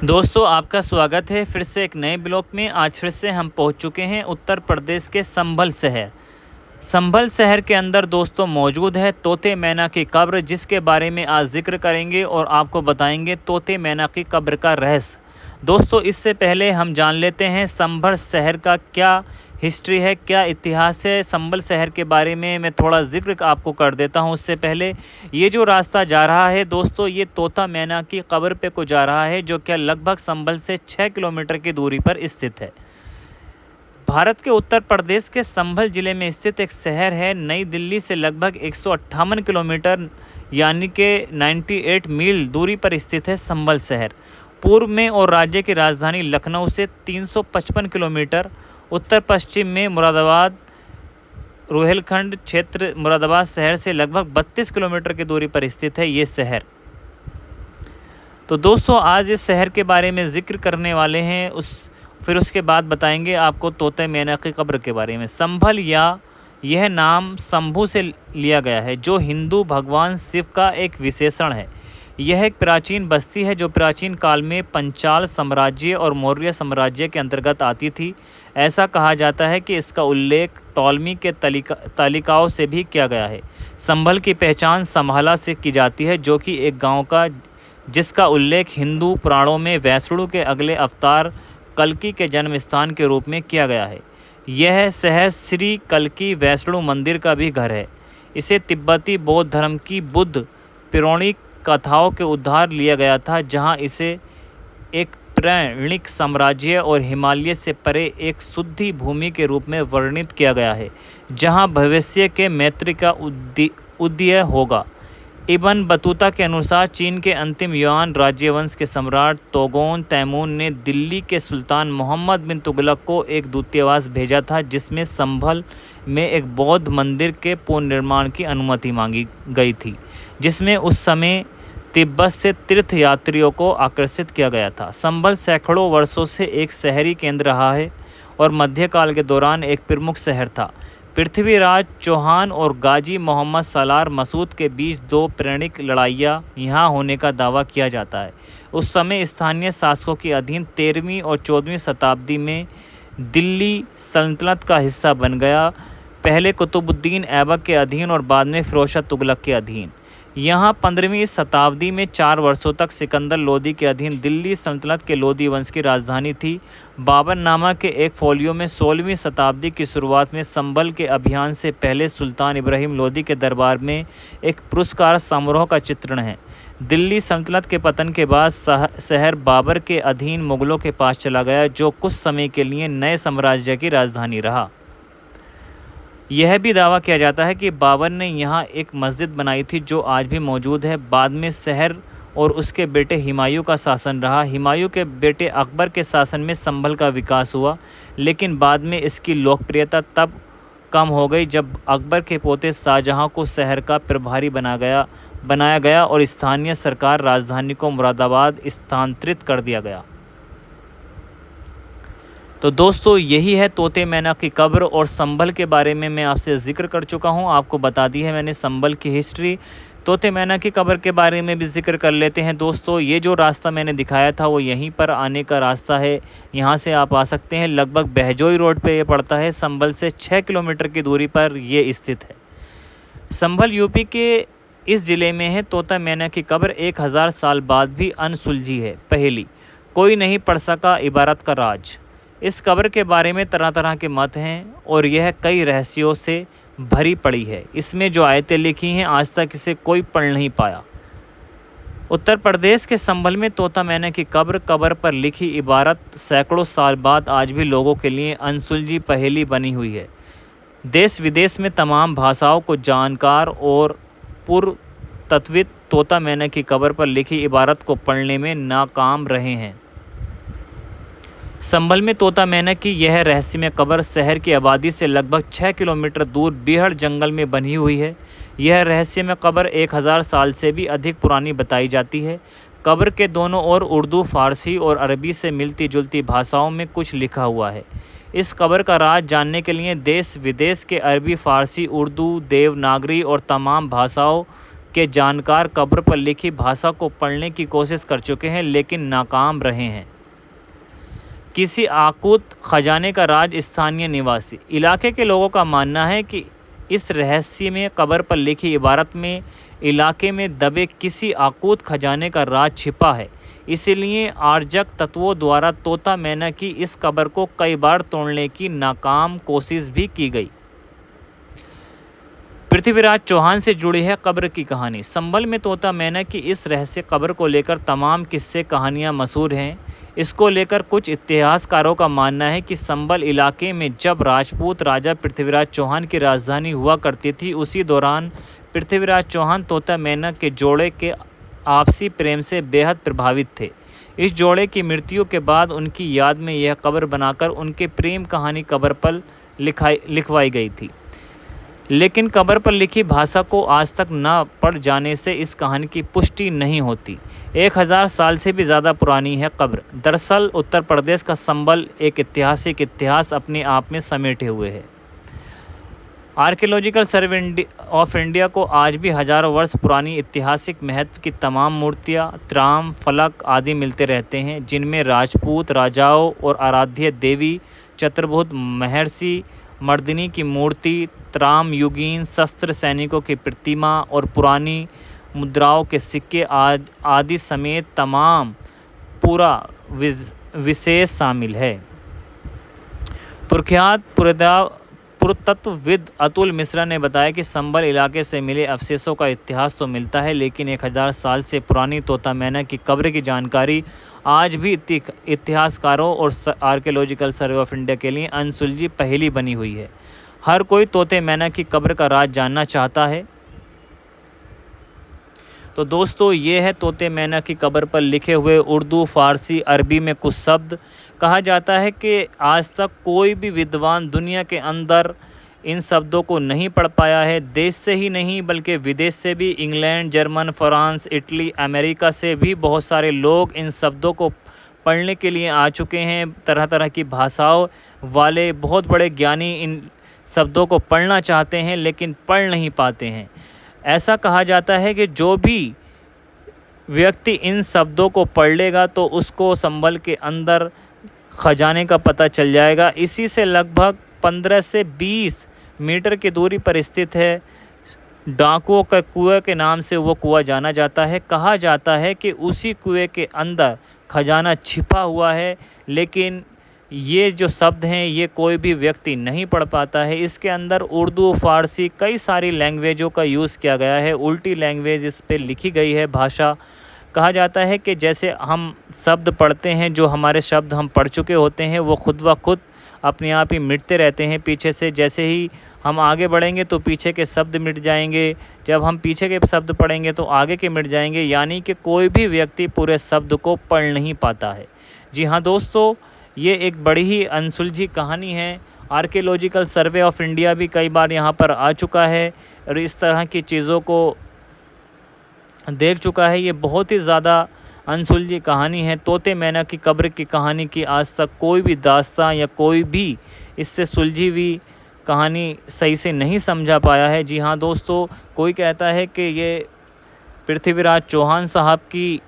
दोस्तों आपका स्वागत है फिर से एक नए ब्लॉग में। आज फिर से हम पहुंच चुके हैं उत्तर प्रदेश के संभल शहर। संभल शहर के अंदर दोस्तों मौजूद है तोते मैना की कब्र, जिसके बारे में आज जिक्र करेंगे और आपको बताएंगे तोते मैना की कब्र का रहस्य। दोस्तों इससे पहले हम जान लेते हैं संभल शहर का क्या हिस्ट्री है, क्या इतिहास है। संभल शहर के बारे में मैं थोड़ा जिक्र आपको कर देता हूं। उससे पहले ये जो रास्ता जा रहा है दोस्तों, ये तोता मैना की कब्र पे को जा रहा है, जो क्या लगभग संभल से 6 किलोमीटर की दूरी पर स्थित है। भारत के उत्तर प्रदेश के संभल जिले में स्थित एक शहर है। नई दिल्ली से लगभग 158 किलोमीटर यानी कि 98 मील दूरी पर स्थित है संभल शहर। पूर्व में और राज्य की राजधानी लखनऊ से 355 किलोमीटर, उत्तर पश्चिम में मुरादाबाद रोहिलखंड क्षेत्र मुरादाबाद शहर से लगभग 32 किलोमीटर की दूरी पर स्थित है ये शहर। तो दोस्तों आज इस शहर के बारे में जिक्र करने वाले हैं, फिर उसके बाद बताएंगे आपको तोते मैना की कब्र के बारे में। संभल या यह नाम शंभू से लिया गया है, जो हिंदू भगवान शिव का एक विशेषण है। यह एक प्राचीन बस्ती है जो प्राचीन काल में पंचाल साम्राज्य और मौर्य साम्राज्य के अंतर्गत आती थी। ऐसा कहा जाता है कि इसका उल्लेख टॉलमी के तालिकाओं से भी किया गया है। संभल की पहचान संभाला से की जाती है, जो कि एक गांव का जिसका उल्लेख हिंदू पुराणों में वैष्णु के अगले अवतार कल्की के जन्म स्थान के रूप में किया गया है। यह शहर श्री कल्की वैष्णु मंदिर का भी घर है। इसे तिब्बती बौद्ध धर्म की बुद्ध पौराणिक कथाओं के उद्धार लिया गया था, जहां इसे एक पौराणिक साम्राज्य और हिमालय से परे एक शुद्ध भूमि के रूप में वर्णित किया गया है, जहां भविष्य के मैत्री का उदय होगा। इब्न बतूता के अनुसार चीन के अंतिम युआन राज्यवंश के सम्राट तोगोन तैमूर ने दिल्ली के सुल्तान मोहम्मद बिन तुगलक को एक दूतावास भेजा था, जिसमें संभल में एक बौद्ध मंदिर के पुनर्निर्माण की अनुमति मांगी गई थी, जिसमें उस समय तिब्बत से तीर्थ यात्रियों को आकर्षित किया गया था। संभल सैकड़ों वर्षों से एक शहरी केंद्र रहा है और मध्यकाल के दौरान एक प्रमुख शहर था। पृथ्वीराज चौहान और गाजी मोहम्मद सलार मसूद के बीच दो पौराणिक लड़ाइयाँ यहाँ होने का दावा किया जाता है। उस समय स्थानीय शासकों के अधीन 13वीं और 14वीं शताब्दी में दिल्ली सल्तनत का हिस्सा बन गया, पहले कुतुबुद्दीन ऐबक के अधीन और बाद में फिरोज शाह तुगलक के अधीन। यहाँ 15वीं शताब्दी में 4 वर्षों तक सिकंदर लोदी के अधीन दिल्ली सल्तनत के लोदी वंश की राजधानी थी। बाबरनामा के एक फोलियो में 16वीं शताब्दी की शुरुआत में संभल के अभियान से पहले सुल्तान इब्राहिम लोदी के दरबार में एक पुरस्कार समारोह का चित्रण है। दिल्ली सल्तनत के पतन के बाद शहर बाबर के अधीन मुगलों के पास चला गया, जो कुछ समय के लिए नए साम्राज्य की राजधानी रहा। यह भी दावा किया जाता है कि बाबर ने यहाँ एक मस्जिद बनाई थी, जो आज भी मौजूद है। बाद में शहर और उसके बेटे हुमायूं का शासन रहा। हुमायूं के बेटे अकबर के शासन में संभल का विकास हुआ, लेकिन बाद में इसकी लोकप्रियता तब कम हो गई जब अकबर के पोते शाहजहां को शहर का प्रभारी बनाया गया और स्थानीय सरकार राजधानी को मुरादाबाद स्थानांतरित कर दिया गया। तो दोस्तों यही है तोते मैना की कब्र, और संभल के बारे में मैं आपसे जिक्र कर चुका हूं। आपको बता दी है मैंने संभल की हिस्ट्री। तोते मैना की कब्र के बारे में भी जिक्र कर लेते हैं। दोस्तों ये जो रास्ता मैंने दिखाया था वो यहीं पर आने का रास्ता है, यहाँ से आप आ सकते हैं। लगभग बहजोई रोड पे ये पड़ता है। संभल से 6 किलोमीटर की दूरी पर ये स्थित है। संभल यूपी के इस ज़िले में है। तोता मैना की कब्र 1000 साल बाद भी अनसुलझी है। पहेली, कोई नहीं पढ़ सका इबारत का राज। इस कब्र के बारे में तरह तरह के मत हैं और यह कई रहस्यों से भरी पड़ी है। इसमें जो आयतें लिखी हैं आज तक इसे कोई पढ़ नहीं पाया। उत्तर प्रदेश के संभल में तोता मैना की कब्र पर लिखी इबारत सैकड़ों साल बाद आज भी लोगों के लिए अनसुलझी पहेली बनी हुई है। देश विदेश में तमाम भाषाओं को जानकार और पुरातत्वविद तोता मैना की कब्र पर लिखी इबारत को पढ़ने में नाकाम रहे हैं। संभल में तोता मैना की यह रहस्यमय कब्र शहर की आबादी से लगभग 6 किलोमीटर दूर बीहड़ जंगल में बनी हुई है। यह रहस्यमय कब्र 1000 साल से भी अधिक पुरानी बताई जाती है। कब्र के दोनों ओर उर्दू, फारसी और अरबी से मिलती जुलती भाषाओं में कुछ लिखा हुआ है। इस कब्र का राज जानने के लिए देश विदेश के अरबी, फारसी, उर्दू, देवनागरी और तमाम भाषाओं के जानकार कब्र पर लिखी भाषा को पढ़ने की कोशिश कर चुके हैं लेकिन नाकाम रहे हैं। किसी आकूत खजाने का राज। स्थानीय निवासी इलाके के लोगों का मानना है कि इस रहस्य में कब्र पर लिखी इबारत में इलाके में दबे किसी आकूत खजाने का राज छिपा है। इसलिए आर्जक तत्वों द्वारा तोता मैना की इस कब्र को कई बार तोड़ने की नाकाम कोशिश भी की गई। पृथ्वीराज चौहान से जुड़ी है कब्र की कहानी। संभल में तोता मैना की इस रहस्य कब्र को लेकर तमाम किस्से कहानियां मशहूर हैं। इसको लेकर कुछ इतिहासकारों का मानना है कि संभल इलाके में जब राजपूत राजा पृथ्वीराज चौहान की राजधानी हुआ करती थी, उसी दौरान पृथ्वीराज चौहान तोता मैना के जोड़े के आपसी प्रेम से बेहद प्रभावित थे। इस जोड़े की मृत्यु के बाद उनकी याद में यह कब्र बनाकर उनके प्रेम कहानी कब्र पर लिखवाई गई थी। लेकिन कब्र पर लिखी भाषा को आज तक न पढ़ जाने से इस कहानी की पुष्टि नहीं होती। 1000 साल से भी ज़्यादा पुरानी है कब्र। दरअसल उत्तर प्रदेश का संभल एक ऐतिहासिक इतिहास अपने आप में समेटे हुए है। आर्कियोलॉजिकल सर्वे ऑफ इंडिया को आज भी हजारों वर्ष पुरानी ऐतिहासिक महत्व की तमाम मूर्तियाँ, त्राम, फलक आदि मिलते रहते हैं, जिनमें राजपूत राजाओं और आराध्य देवी चतुर्भुज महर्षि मर्दिनी की मूर्ति, त्राम युगीन शस्त्र सैनिकों की प्रतिमा और पुरानी मुद्राओं के सिक्के आदि समेत तमाम पूरा विशेष शामिल है। प्रख्यात पुरातत्वविद अतुल मिश्रा ने बताया कि संभल इलाके से मिले अवशेषों का इतिहास तो मिलता है, लेकिन 1000 साल से पुरानी तोता मैना की कब्र की जानकारी आज भी इतिहासकारों और आर्कियोलॉजिकल सर्वे ऑफ इंडिया के लिए अनसुलझी पहेली बनी हुई है। हर कोई तोते मैना की कब्र का राज जानना चाहता है। तो दोस्तों, ये है तोते मैना की कब्र पर लिखे हुए उर्दू, फारसी, अरबी में कुछ शब्द। कहा जाता है कि आज तक कोई भी विद्वान दुनिया के अंदर इन शब्दों को नहीं पढ़ पाया है। देश से ही नहीं बल्कि विदेश से भी, England, German, France, Italy, America से भी बहुत सारे लोग इन शब्दों को पढ़ने के लिए आ चुके हैं। तरह तरह की भाषाओं वाले बहुत बड़े ज्ञानी इन शब्दों को पढ़ना चाहते हैं लेकिन पढ़ नहीं पाते हैं। ऐसा कहा जाता है कि जो भी व्यक्ति इन शब्दों को पढ़ लेगा तो उसको संभल के अंदर खजाने का पता चल जाएगा। इसी से लगभग 15 से 20 मीटर की दूरी पर स्थित है। डाकुओं के कुएं के नाम से वो कुआं जाना जाता है। कहा जाता है कि उसी कुएं के अंदर खजाना छिपा हुआ है, लेकिन ये जो शब्द हैं ये कोई भी व्यक्ति नहीं पढ़ पाता है। इसके अंदर उर्दू, फारसी, कई सारी लैंग्वेजों का यूज़ किया गया है। उल्टी लैंग्वेज इस पे लिखी गई है भाषा। कहा जाता है कि जैसे हम शब्द पढ़ते हैं, जो हमारे शब्द हम पढ़ चुके होते हैं वो खुद व खुद अपने आप ही मिटते रहते हैं पीछे से। जैसे ही हम आगे बढ़ेंगे तो पीछे के शब्द मिट जाएंगे, जब हम पीछे के शब्द पढ़ेंगे तो आगे के मिट जाएंगे। यानी कि कोई भी व्यक्ति पूरे शब्द को पढ़ नहीं पाता है। जी हाँ दोस्तों, ये एक बड़ी ही अनसुलझी कहानी है। आर्कियोलॉजिकल सर्वे ऑफ इंडिया भी कई बार यहाँ पर आ चुका है और इस तरह की चीज़ों को देख चुका है। ये बहुत ही ज़्यादा अनसुलझी कहानी है। तोते मैना की कब्र की कहानी की आज तक कोई भी दास्तां या कोई भी इससे सुलझी हुई कहानी सही से नहीं समझा पाया है। जी हाँ दोस्तों, कोई कहता है कि ये पृथ्वीराज चौहान साहब की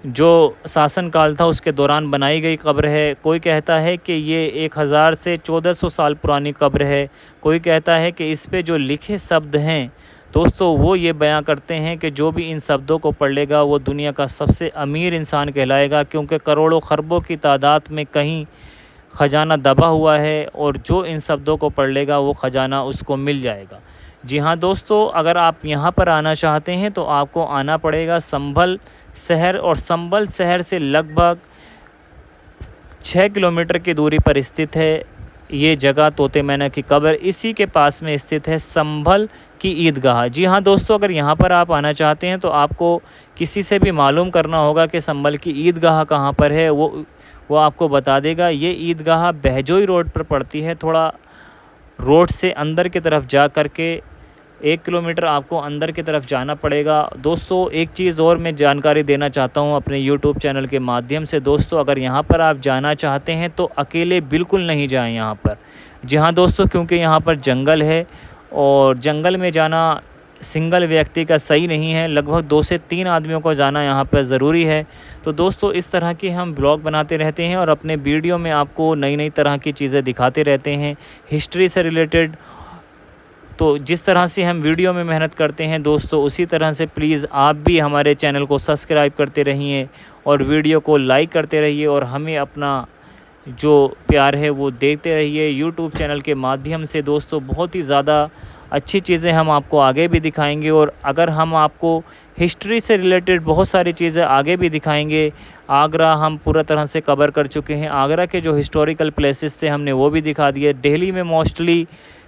जो शासनकाल था उसके दौरान बनाई गई कब्र है। कोई कहता है कि ये 1000 से 1400 साल पुरानी कब्र है। कोई कहता है कि इस पे जो लिखे शब्द हैं दोस्तों वो ये बयां करते हैं कि जो भी इन शब्दों को पढ़ लेगा वो दुनिया का सबसे अमीर इंसान कहलाएगा, क्योंकि करोड़ों खरबों की तादाद में कहीं ख़जाना दबा हुआ है और जो इन शब्दों को पढ़ लेगा वो ख़जाना उसको मिल जाएगा। जी हाँ दोस्तों, अगर आप यहाँ पर आना चाहते हैं तो आपको आना पड़ेगा संभल शहर, और संभल शहर से लगभग 6 किलोमीटर की दूरी पर स्थित है ये जगह तोते मैना की कब्र। इसी के पास में स्थित है संभल की ईदगाह। जी हाँ दोस्तों, अगर यहाँ पर आप आना चाहते हैं तो आपको किसी से भी मालूम करना होगा कि संभल की ईदगाह कहाँ पर है, वो आपको बता देगा। ये ईदगाह बहजोई रोड पर पड़ती है। थोड़ा रोड से अंदर की तरफ जा कर के 1 किलोमीटर आपको अंदर की तरफ जाना पड़ेगा। दोस्तों, एक चीज़ और मैं जानकारी देना चाहता हूँ अपने YouTube चैनल के माध्यम से। दोस्तों, अगर यहाँ पर आप जाना चाहते हैं तो अकेले बिल्कुल नहीं जाएं यहाँ पर। जी हाँ दोस्तों, क्योंकि यहाँ पर जंगल है और जंगल में जाना सिंगल व्यक्ति का सही नहीं है, लगभग 2 से 3 आदमियों को जाना यहाँ पर ज़रूरी है। तो दोस्तों इस तरह के हम ब्लॉग बनाते रहते हैं और अपने वीडियो में आपको नई नई तरह की चीज़ें दिखाते रहते हैं हिस्ट्री से रिलेटेड। तो जिस तरह से हम वीडियो में मेहनत करते हैं दोस्तों, उसी तरह से प्लीज़ आप भी हमारे चैनल को सब्सक्राइब करते रहिए और वीडियो को लाइक करते रहिए और हमें अपना जो प्यार है वो देते रहिए यूट्यूब चैनल के माध्यम से। दोस्तों बहुत ही ज़्यादा अच्छी चीज़ें हम आपको आगे भी दिखाएंगे और अगर हम आपको हिस्ट्री से रिलेटेड बहुत सारी चीज़ें आगे भी दिखाएंगे। आगरा हम पूरा तरह से कवर कर चुके हैं, आगरा के जो हिस्टोरिकल प्लेसेस थे हमने वो भी दिखा दिए। दिल्ली में मोस्टली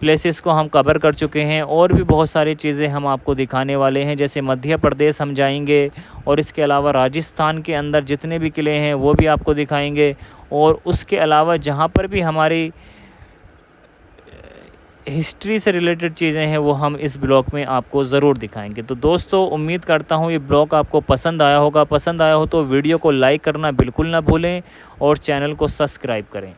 प्लेसेस को हम कवर कर चुके हैं और भी बहुत सारी चीज़ें हम आपको दिखाने वाले हैं, जैसे मध्य प्रदेश हम जाएंगे और इसके अलावा राजस्थान के अंदर जितने भी किले हैं वो भी आपको दिखाएंगे। और उसके अलावा जहाँ पर भी हमारी हिस्ट्री से रिलेटेड चीज़ें हैं वो हम इस ब्लॉग में आपको ज़रूर दिखाएंगे। तो दोस्तों उम्मीद करता हूँ ये ब्लॉग आपको पसंद आया होगा। पसंद आया हो तो वीडियो को लाइक करना बिल्कुल ना भूलें और चैनल को सब्सक्राइब करें।